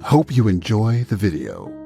Hope you enjoy the video.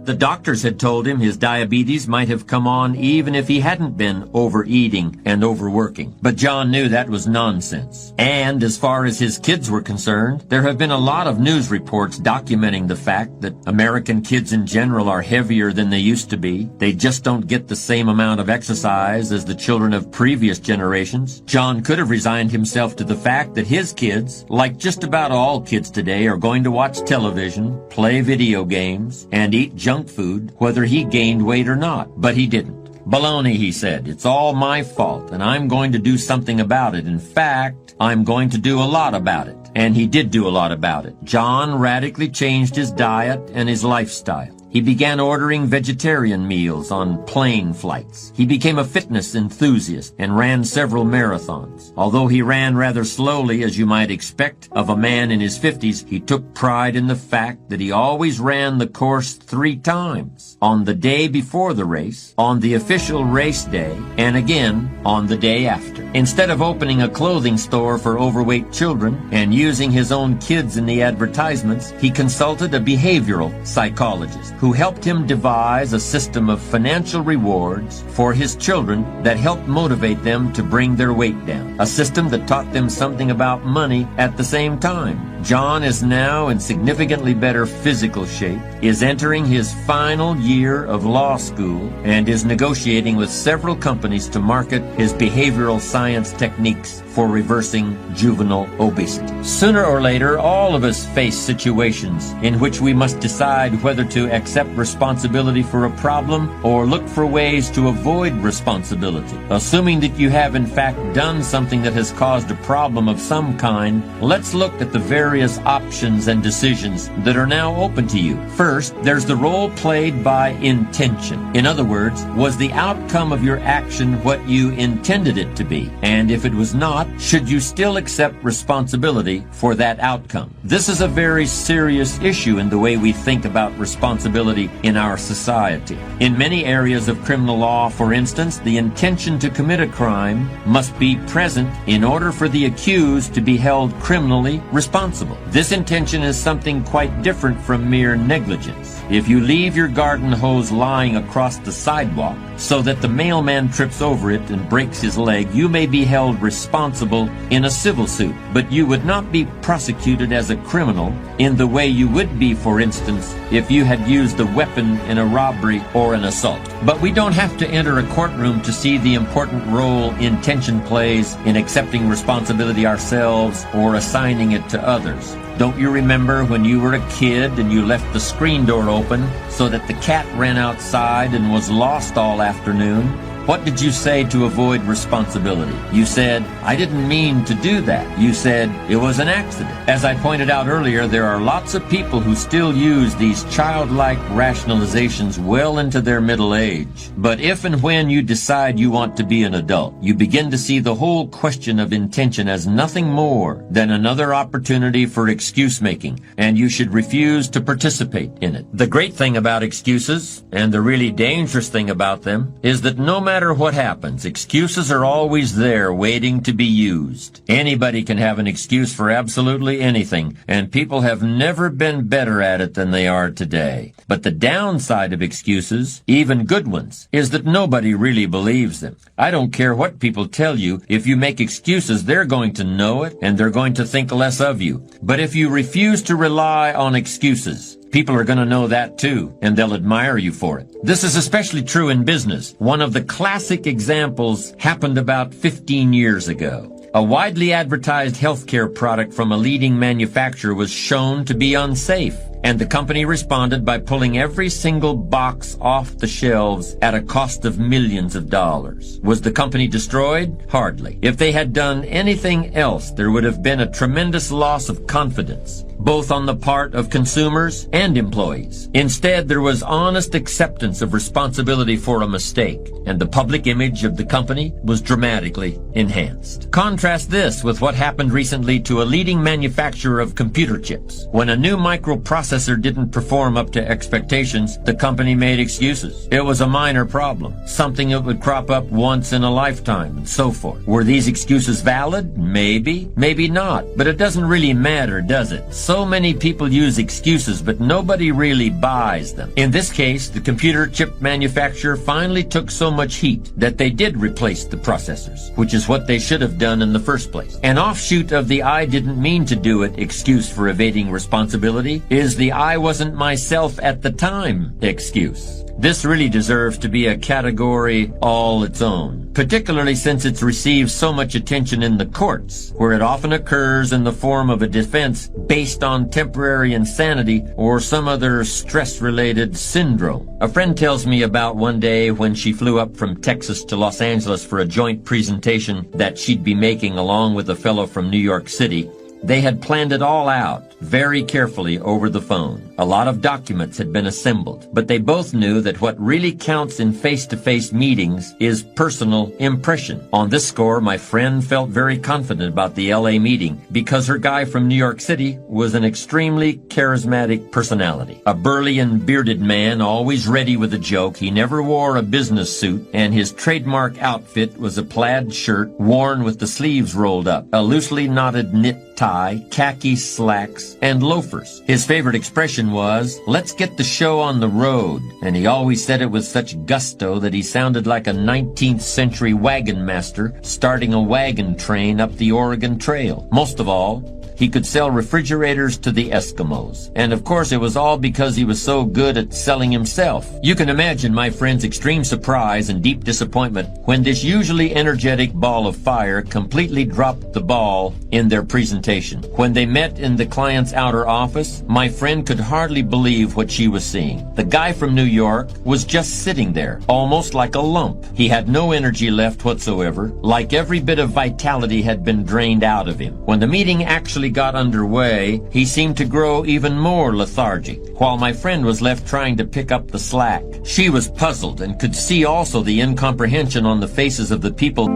The doctors had told him his diabetes might have come on even if he hadn't been overeating and overworking. But John knew that was nonsense. And as far as his kids were concerned, there have been a lot of news reports documenting the fact that American kids in general are heavier than they used to be. They just don't get the same amount of exercise as the children of previous generations. John could have resigned himself to the fact that his kids, like just about all kids today, are going to watch television, play video games, and eat junk food, whether he gained weight or not. But he didn't. Baloney, he said. It's all my fault, and I'm going to do something about it. In fact, I'm going to do a lot about it. And he did do a lot about it. John radically changed his diet and his lifestyle. He began ordering vegetarian meals on plane flights. He became a fitness enthusiast and ran several marathons. Although he ran rather slowly, as you might expect of a man in his 50s, he took pride in the fact that he always ran the course 3 times. On the day before the race, on the official race day, and again on the day after. Instead of opening a clothing store for overweight children and using his own kids in the advertisements, he consulted a behavioral psychologist who helped him devise a system of financial rewards for his children that helped motivate them to bring their weight down. A system that taught them something about money at the same time. John is now in significantly better physical shape, is entering his final year of law school, and is negotiating with several companies to market his behavioral science techniques for reversing juvenile obesity. Sooner or later, all of us face situations in which we must decide whether to accept responsibility for a problem or look for ways to avoid responsibility. Assuming that you have in fact done something that has caused a problem of some kind, let's look at the various options and decisions that are now open to you. First, there's the role played by intention. In other words, was the outcome of your action what you intended it to be? And if it was not, should you still accept responsibility for that outcome? This is a very serious issue in the way we think about responsibility in our society. In many areas of criminal law, for instance, the intention to commit a crime must be present in order for the accused to be held criminally responsible. This intention is something quite different from mere negligence. If you leave your garden hose lying across the sidewalk so that the mailman trips over it and breaks his leg, you may be held responsible in a civil suit, but you would not be prosecuted as a criminal in the way you would be, for instance, if you had used a weapon in a robbery or an assault. But we don't have to enter a courtroom to see the important role intention plays in accepting responsibility ourselves or assigning it to others. Don't you remember when you were a kid and you left the screen door open so that the cat ran outside and was lost all afternoon? What did you say to avoid responsibility? You said, I didn't mean to do that. You said, it was an accident. As I pointed out earlier, there are lots of people who still use these childlike rationalizations well into their middle age. But if and when you decide you want to be an adult, you begin to see the whole question of intention as nothing more than another opportunity for excuse making, and you should refuse to participate in it. The great thing about excuses, and the really dangerous thing about them, is that no matter what happens, excuses are always there waiting to be used. Anybody can have an excuse for absolutely anything, and people have never been better at it than they are today. But the downside of excuses, even good ones, is that nobody really believes them. I don't care what people tell you, if you make excuses, they're going to know it, and they're going to think less of you. But if you refuse to rely on excuses, people are going to know that too, and they'll admire you for it. This is especially true in business. One of the classic examples happened about 15 years ago. A widely advertised healthcare product from a leading manufacturer was shown to be unsafe, and the company responded by pulling every single box off the shelves at a cost of millions of dollars. Was the company destroyed? Hardly. If they had done anything else, there would have been a tremendous loss of confidence, both on the part of consumers and employees. Instead, there was honest acceptance of responsibility for a mistake, and the public image of the company was dramatically enhanced. Contrast this with what happened recently to a leading manufacturer of computer chips. When a new microprocessor processor didn't perform up to expectations, the company made excuses. It was a minor problem, something that would crop up once in a lifetime, and so forth. Were these excuses valid? Maybe. Maybe not. But it doesn't really matter, does it? So many people use excuses, but nobody really buys them. In this case, the computer chip manufacturer finally took so much heat that they did replace the processors, which is what they should have done in the first place. An offshoot of the "I didn't mean to do it" excuse for evading responsibility is the "I wasn't myself at the time" excuse. This really deserves to be a category all its own, particularly since it's received so much attention in the courts, where it often occurs in the form of a defense based on temporary insanity or some other stress-related syndrome. A friend tells me about one day when she flew up from Texas to Los Angeles for a joint presentation that she'd be making along with a fellow from New York City. They had planned it all out very carefully over the phone. A lot of documents had been assembled, but they both knew that what really counts in face-to-face meetings is personal impression. On this score, my friend felt very confident about the LA meeting because her guy from New York City was an extremely charismatic personality. A burly and bearded man, always ready with a joke. He never wore a business suit, and his trademark outfit was a plaid shirt worn with the sleeves rolled up, a loosely knotted knit tie, khaki slacks, and loafers. His favorite expression was, "Let's get the show on the road," and he always said it with such gusto that he sounded like a 19th century wagon master starting a wagon train up the Oregon Trail. Most of all, he could sell refrigerators to the Eskimos. And of course it was all because he was so good at selling himself. You can imagine my friend's extreme surprise and deep disappointment when this usually energetic ball of fire completely dropped the ball in their presentation. When they met in the client's outer office, my friend could hardly believe what she was seeing. The guy from New York was just sitting there, almost like a lump. He had no energy left whatsoever, like every bit of vitality had been drained out of him. When the meeting actually got underway, he seemed to grow even more lethargic, while my friend was left trying to pick up the slack. She was puzzled and could see also the incomprehension on the faces of the people.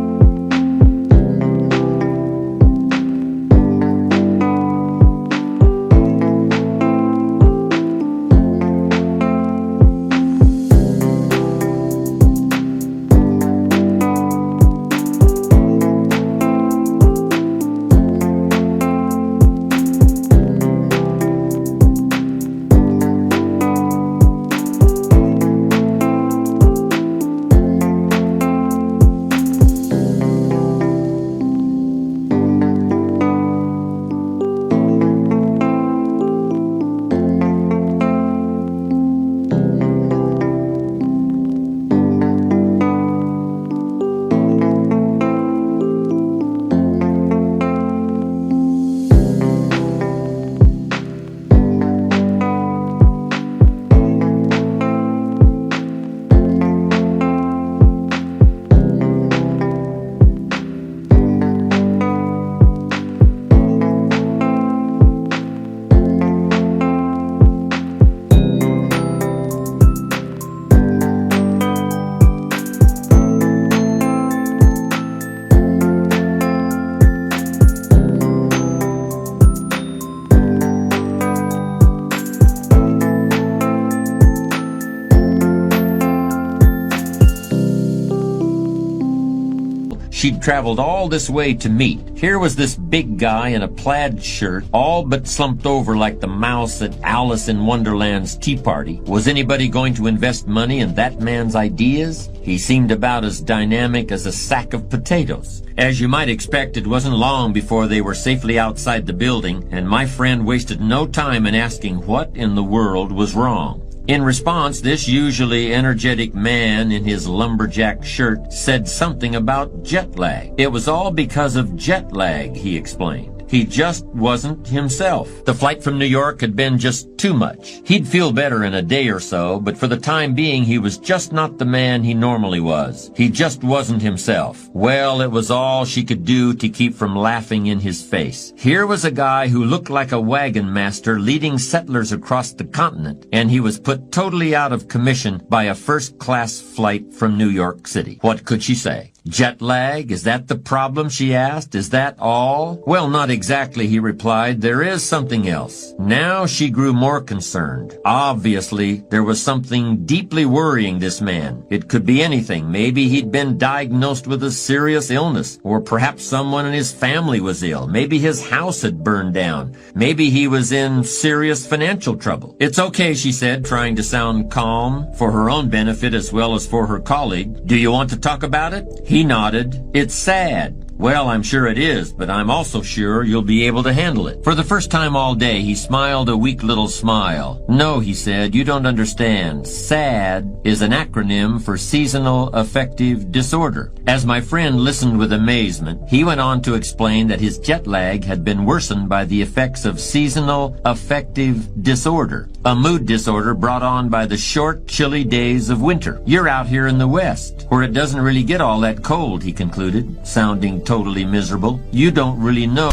She'd traveled all this way to meet. Here was this big guy in a plaid shirt, all but slumped over like the mouse at Alice in Wonderland's tea party. Was anybody going to invest money in that man's ideas? He seemed about as dynamic as a sack of potatoes. As you might expect, it wasn't long before they were safely outside the building, and my friend wasted no time in asking what in the world was wrong. In response, this usually energetic man in his lumberjack shirt said something about jet lag. It was all because of jet lag, he explained. He just wasn't himself. The flight from New York had been just too much. He'd feel better in a day or so, but for the time being he was just not the man he normally was. He just wasn't himself. Well, it was all she could do to keep from laughing in his face. Here was a guy who looked like a wagon master leading settlers across the continent, and he was put totally out of commission by a first-class flight from New York City. What could she say? Jet lag? Is that the problem? She asked. Is that all? Well, not exactly, he replied. There is something else. Now she grew more concerned. Obviously, there was something deeply worrying this man. It could be anything. Maybe he'd been diagnosed with a serious illness, or perhaps someone in his family was ill. Maybe his house had burned down. Maybe he was in serious financial trouble. It's okay, she said, trying to sound calm for her own benefit as well as for her colleague. Do you want to talk about it? He nodded. It's sad. Well, I'm sure it is, but I'm also sure you'll be able to handle it. For the first time all day, he smiled a weak little smile. No, he said, you don't understand. SAD is an acronym for Seasonal Affective Disorder. As my friend listened with amazement, he went on to explain that his jet lag had been worsened by the effects of seasonal affective disorder, a mood disorder brought on by the short, chilly days of winter. You're out here in the West, where it doesn't really get all that cold, he concluded, sounding totally miserable. You don't really know.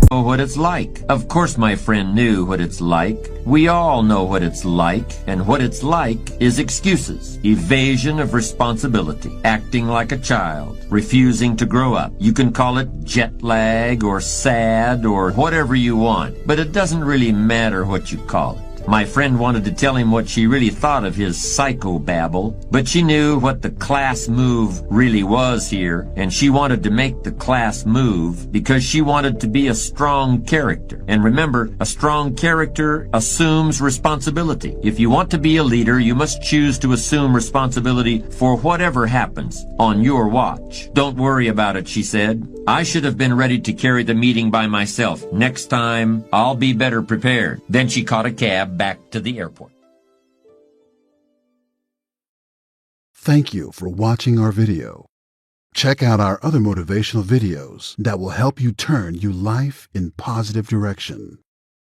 What it's like. Of course my friend knew what it's like. We all know what it's like, and what it's like is excuses, evasion of responsibility, acting like a child, refusing to grow up. You can call it jet lag or sad or whatever you want, but it doesn't really matter what you call it. My friend wanted to tell him what she really thought of his psychobabble, but she knew what the class move really was here, and she wanted to make the class move because she wanted to be a strong character. And remember, a strong character assumes responsibility. If you want to be a leader, you must choose to assume responsibility for whatever happens on your watch. Don't worry about it, she said. I should have been ready to carry the meeting by myself. Next time, I'll be better prepared. Then she caught a cab back to the airport. Thank you for watching our video. Check out our other motivational videos that will help you turn your life in positive direction.